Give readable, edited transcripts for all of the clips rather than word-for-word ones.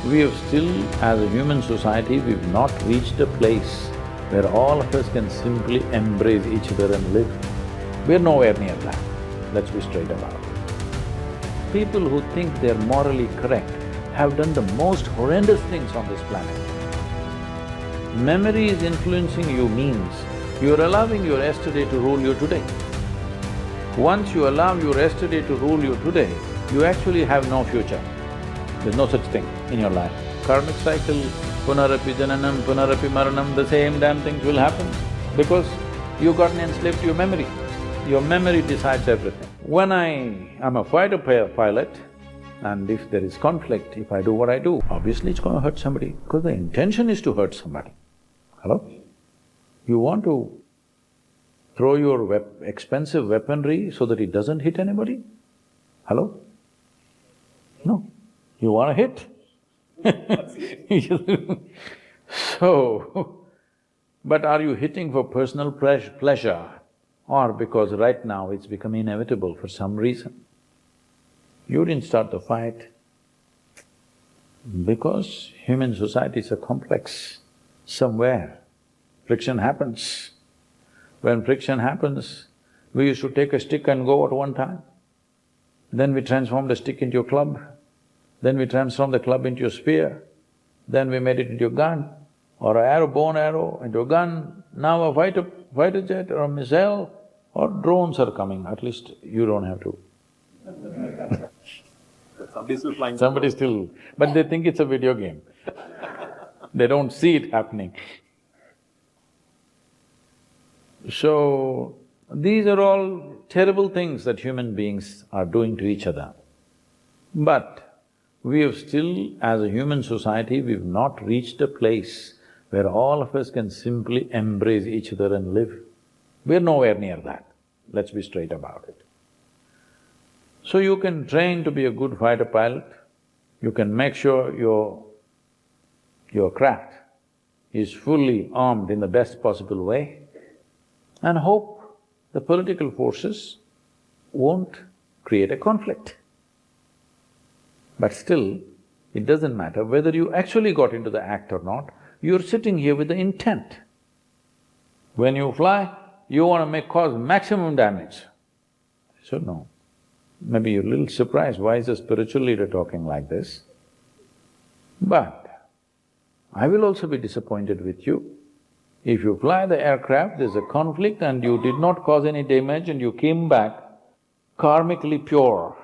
We have still, as a human society, we've not reached a place where all of us can simply embrace each other and live. We're nowhere near that, let's be straight about it. People who think they're morally correct have done the most horrendous things on this planet. Memory is influencing you means you're allowing your yesterday to rule you today. Once you allow your yesterday to rule you today, you actually have no future. There's no such thing in your life. Karmic cycle, punarapi jananam, punarapi maranam, the same damn things will happen because you've gotten enslaved to your memory. Your memory decides everything. When I'm a fighter pilot, and if there is conflict, if I do what I do, obviously it's going to hurt somebody because the intention is to hurt somebody. Hello? You want to throw your expensive weaponry so that it doesn't hit anybody? Hello? No. You want to hit? So, but are you hitting for personal pleasure or because right now it's become inevitable for some reason? You didn't start the fight because human society is a complex. Somewhere friction happens. When friction happens, we used to take a stick and go at one time. Then we transformed the stick into a club. Then we transformed the club into a spear. Then we made it into a gun or an arrow, bone arrow into a gun. Now a fighter jet or a missile or drones are coming, at least you don't have to. Somebody's still flying. Somebody still… but they think it's a video game. They don't see it happening. So, these are all terrible things that human beings are doing to each other. But we have still, as a human society, we've not reached a place where all of us can simply embrace each other and live. We're nowhere near that, let's be straight about it. So you can train to be a good fighter pilot, you can make sure your craft is fully armed in the best possible way and hope the political forces won't create a conflict. But still, it doesn't matter whether you actually got into the act or not, you're sitting here with the intent. When you fly, you want to cause maximum damage. So no. Maybe you're a little surprised, why is a spiritual leader talking like this? But I will also be disappointed with you. If you fly the aircraft, there's a conflict and you did not cause any damage and you came back karmically pure.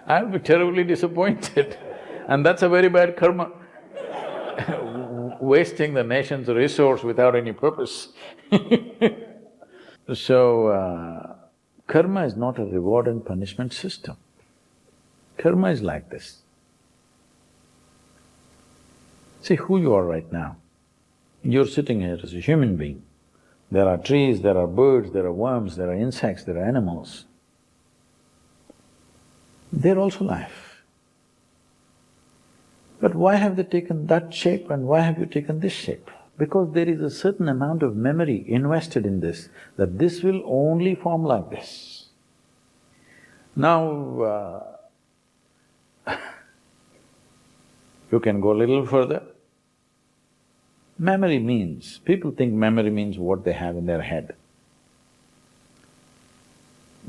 I'll be terribly disappointed and that's a very bad karma. Wasting the nation's resource without any purpose. So, karma is not a reward and punishment system. Karma is like this. See who you are right now. You're sitting here as a human being. There are trees, there are birds, there are worms, there are insects, there are animals. They're also life. But why have they taken that shape and why have you taken this shape? Because there is a certain amount of memory invested in this, that this will only form like this. Now, you can go a little further. Memory means… people think memory means what they have in their head.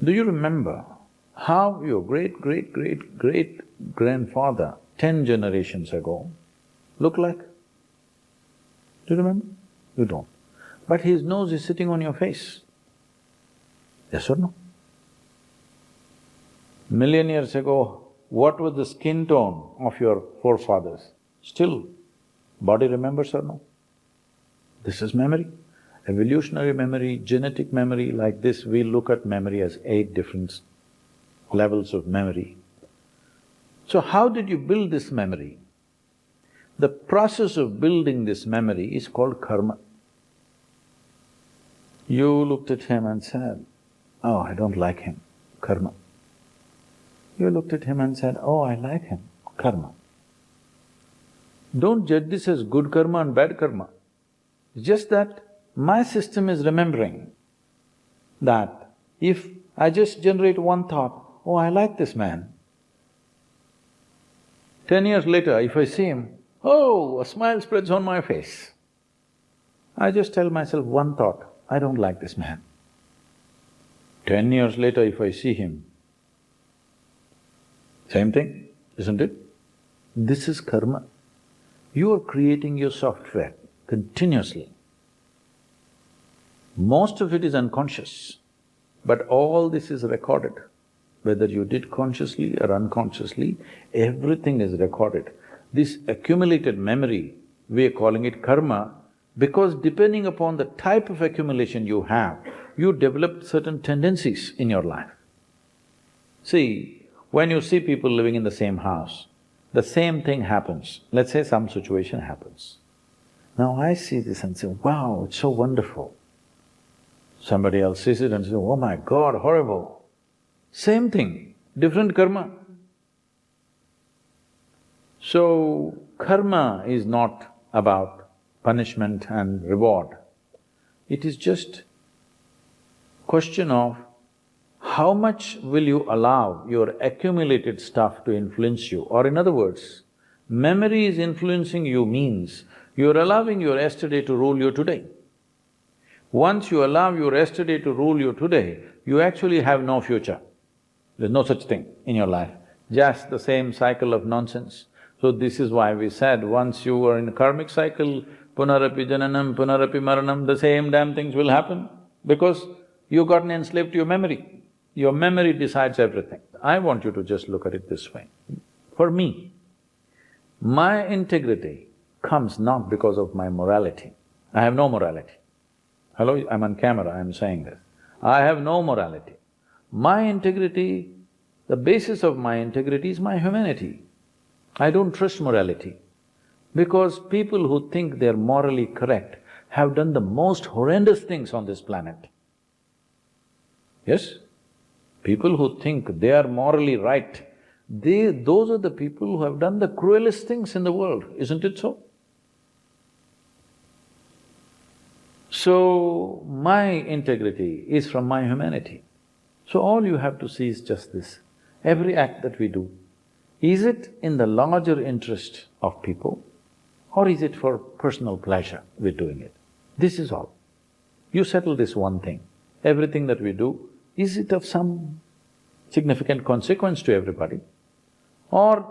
Do you remember how your great-great-great-great-grandfather 10 generations ago looked like? Do you remember? You don't. But his nose is sitting on your face. Yes or no? Million years ago, what was the skin tone of your forefathers? Still, body remembers or no? This is memory. Evolutionary memory, genetic memory, like this, we look at memory as 8 different levels of memory. So how did you build this memory? The process of building this memory is called karma. You looked at him and said, oh, I don't like him, karma. You looked at him and said, oh, I like him, karma. Don't judge this as good karma and bad karma. It's just that my system is remembering that if I just generate one thought, oh, I like this man. 10 years later, if I see him, oh, a smile spreads on my face. I just tell myself one thought, I don't like this man. 10 years later, if I see him, same thing, isn't it? This is karma. You are creating your software continuously. Most of it is unconscious, but all this is recorded. Whether you did consciously or unconsciously, everything is recorded. This accumulated memory, we are calling it karma, because depending upon the type of accumulation you have, you develop certain tendencies in your life. See, when you see people living in the same house, the same thing happens. Let's say some situation happens. Now I see this and say, wow, it's so wonderful. Somebody else sees it and says, oh my God, horrible. Same thing, different karma. So, karma is not about punishment and reward. It is just question of how much will you allow your accumulated stuff to influence you? Or in other words, memory is influencing you means you're allowing your yesterday to rule you today. Once you allow your yesterday to rule you today, you actually have no future. There's no such thing in your life, just the same cycle of nonsense. So this is why we said, once you are in a karmic cycle, punarapi jananam, punarapi maranam, the same damn things will happen because you gotten enslaved to your memory. Your memory decides everything. I want you to just look at it this way. For me, my integrity comes not because of my morality. I have no morality. Hello, I'm on camera, I'm saying this. I have no morality. My integrity, the basis of my integrity is my humanity. I don't trust morality, because people who think they're morally correct have done the most horrendous things on this planet. Yes? People who think they are morally right, those are the people who have done the cruelest things in the world, isn't it so? So, my integrity is from my humanity. So all you have to see is just this. Every act that we do, is it in the larger interest of people or is it for personal pleasure we're doing it? This is all. You settle this one thing. Everything that we do, is it of some significant consequence to everybody? Or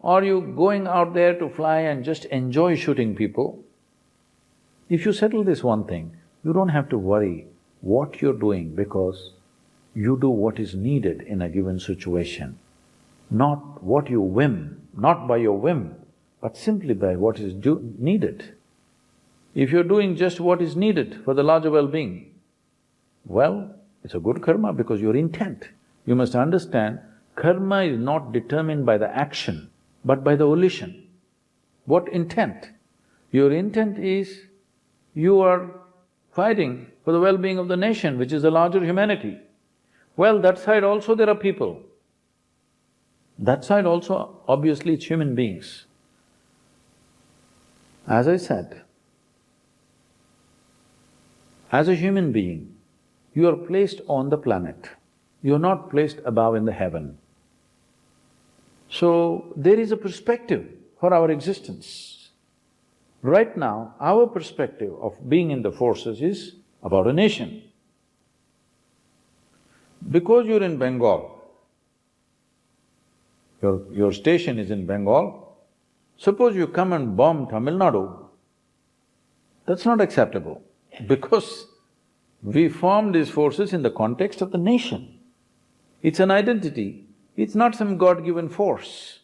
are you going out there to fly and just enjoy shooting people? If you settle this one thing, you don't have to worry what you're doing because you do what is needed in a given situation, not what you whim, not by your whim, but simply by what is needed. If you're doing just what is needed for the larger well-being, well, it's a good karma because your intent. You must understand, karma is not determined by the action, but by the volition. What intent? Your intent is, you are fighting for the well-being of the nation, which is the larger humanity. Well, that side also there are people. That side also, obviously, it's human beings. As I said, as a human being, you are placed on the planet. You are not placed above in the heaven. So, there is a perspective for our existence. Right now, our perspective of being in the forces is about a nation. Because you're in Bengal, your station is in Bengal, suppose you come and bomb Tamil Nadu, that's not acceptable because we form these forces in the context of the nation. It's an identity, it's not some God-given force.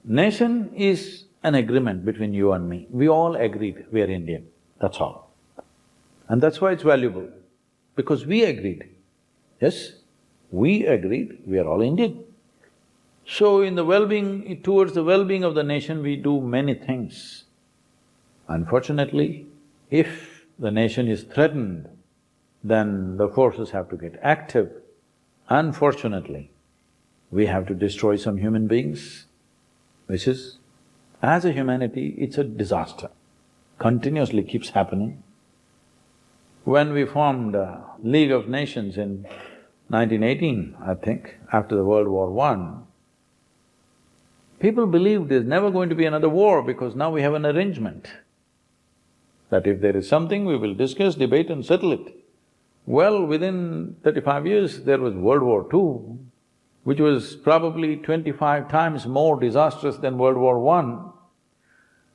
Nation is an agreement between you and me. We all agreed we are Indian, that's all. And that's why it's valuable, because we agreed. Yes, we agreed we are all Indian. So in the well-being, towards the well-being of the nation, we do many things. Unfortunately, if the nation is threatened, then the forces have to get active. Unfortunately, we have to destroy some human beings, which is, as a humanity, it's a disaster. Continuously keeps happening. When we formed League of Nations in 1918, I think, after the World War I, people believed there's never going to be another war because now we have an arrangement that if there is something, we will discuss, debate and settle it. Well, within 35 years, there was World War II, which was probably 25 times more disastrous than World War I.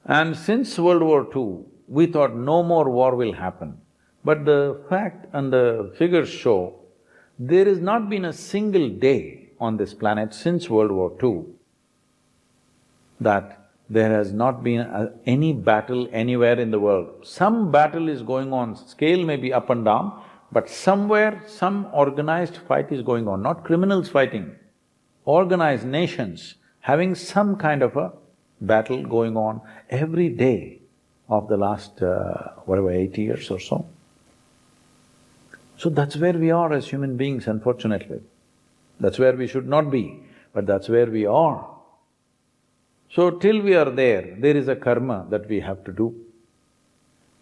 And since World War II, we thought no more war will happen. But the fact and the figures show, there has not been a single day on this planet since World War II that there has not been any battle anywhere in the world. Some battle is going on, scale may be up and down, but somewhere some organized fight is going on, not criminals fighting, organized nations having some kind of a battle going on every day of the last, 80 years or so. So that's where we are as human beings, unfortunately. That's where we should not be, but that's where we are. So till we are there, there is a karma that we have to do.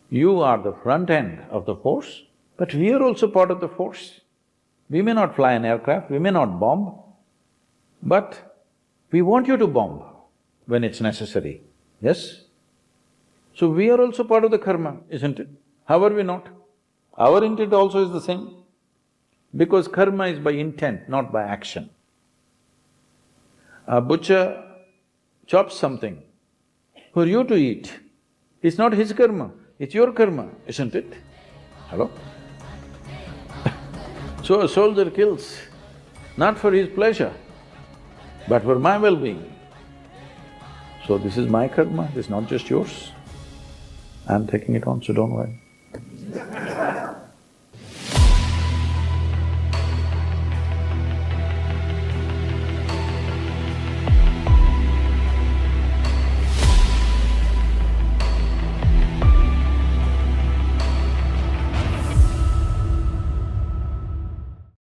You are the front end of the force, but we are also part of the force. We may not fly an aircraft, we may not bomb, but we want you to bomb when it's necessary, yes? So we are also part of the karma, isn't it? How are we not? Our intent also is the same, because karma is by intent, not by action. A butcher chops something for you to eat, it's not his karma, it's your karma, isn't it? Hello? So a soldier kills, not for his pleasure, but for my well-being. So this is my karma, this is not just yours. I'm taking it on, so don't worry.